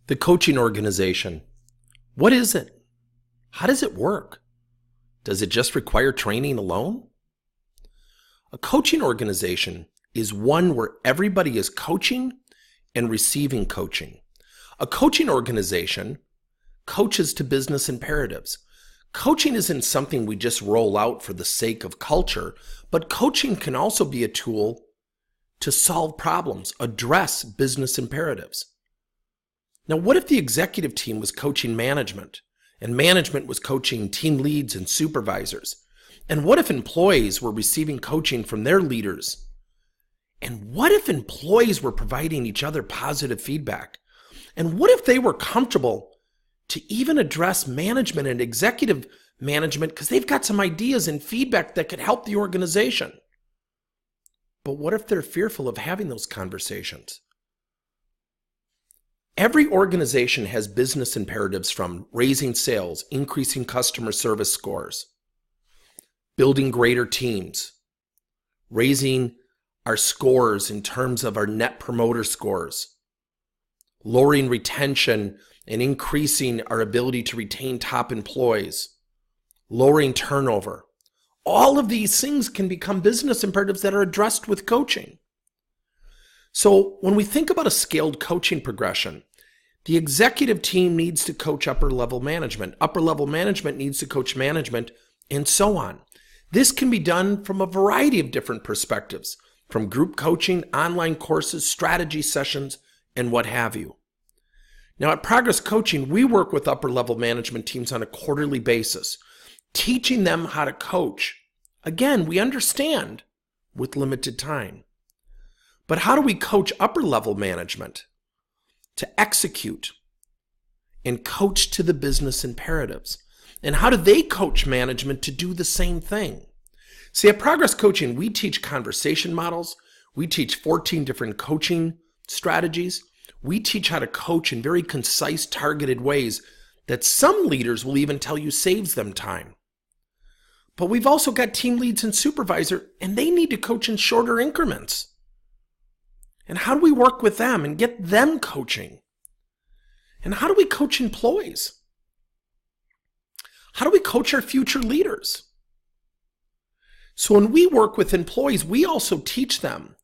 The coaching organization. What is it? How does it work? Does it just require training alone? A coaching organization is one where everybody is coaching and receiving coaching. A coaching organization coaches to business imperatives. Coaching isn't something we just roll out for the sake of culture, but coaching can also be a tool to solve problems, address business imperatives. Now, what if the executive team was coaching management and management was coaching team leads and supervisors? And what if employees were receiving coaching from their leaders? And what if employees were providing each other positive feedback? And what if they were comfortable to even address management and executive management because they've got some ideas and feedback that could help the organization? But what if they're fearful of having those conversations? Every organization has business imperatives from raising sales, increasing customer service scores, building greater teams, raising our scores in terms of our net promoter scores, lowering retention and increasing our ability to retain top employees, lowering turnover. All of these things can become business imperatives that are addressed with coaching. So when we think about a scaled coaching progression, the executive team needs to coach upper level management. Upper level management needs to coach management, and so on. This can be done from a variety of different perspectives, from group coaching, online courses, strategy sessions, and what have you. Now at Progress Coaching, we work with upper level management teams on a quarterly basis, teaching them how to coach. Again, we understand with limited time. But how do we coach upper level management to execute and coach to the business imperatives? And how do they coach management to do the same thing? See, at Progress Coaching, we teach conversation models. We teach 14 different coaching strategies. We teach how to coach in very concise, targeted ways that some leaders will even tell you saves them time. But we've also got team leads and supervisor, and they need to coach in shorter increments. And how do we work with them and get them coaching? And how do we coach employees? How do we coach our future leaders? So when we work with employees, we also teach them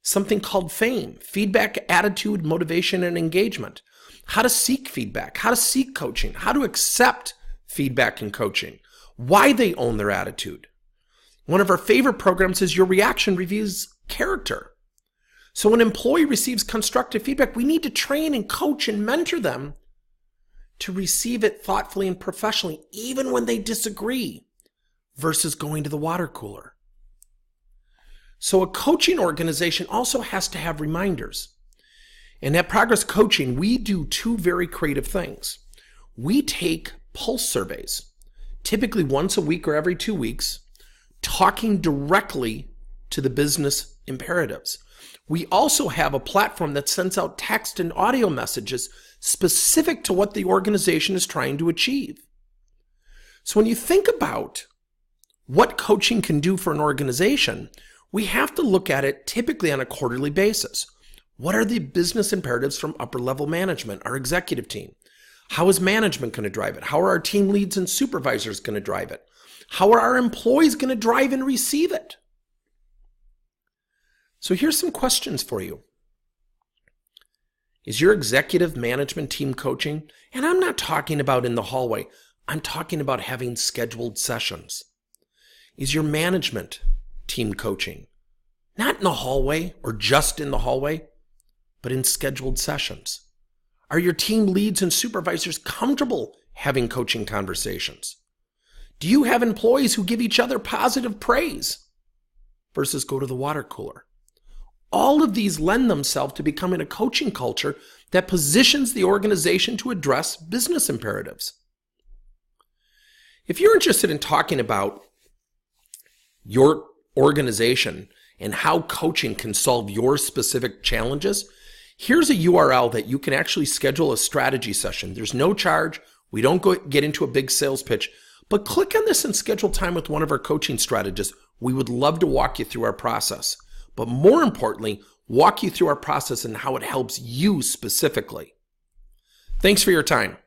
something called FAME, feedback, attitude, motivation, and engagement. How to seek feedback, how to seek coaching, how to accept feedback and coaching, why they own their attitude. One of our favorite programs is Your Reaction Reveals Character. So when an employee receives constructive feedback, we need to train and coach and mentor them to receive it thoughtfully and professionally, even when they disagree, versus going to the water cooler. So a coaching organization also has to have reminders. And at Progress Coaching, we do two very creative things. We take pulse surveys, typically once a week or every 2 weeks, talking directly to the business imperatives. We also have a platform that sends out text and audio messages specific to what the organization is trying to achieve. So when you think about what coaching can do for an organization, we have to look at it typically on a quarterly basis. What are the business imperatives from upper level management, our executive team? How is management going to drive it? How are our team leads and supervisors going to drive it? How are our employees going to drive and receive it? So here's some questions for you. Is your executive management team coaching? And I'm not talking about in the hallway. I'm talking about having scheduled sessions. Is your management team coaching? Not in the hallway or just in the hallway, but in scheduled sessions. Are your team leads and supervisors comfortable having coaching conversations? Do you have employees who give each other positive praise versus go to the water cooler? All of these lend themselves to becoming a coaching culture that positions the organization to address business imperatives. If you're interested in talking about your organization and how coaching can solve your specific challenges, here's a URL that you can actually schedule a strategy session. There's no charge. We don't get into a big sales pitch, but click on this and schedule time with one of our coaching strategists. We would love to walk you through our process, but more importantly, walk you through our process and how it helps you specifically. Thanks for your time.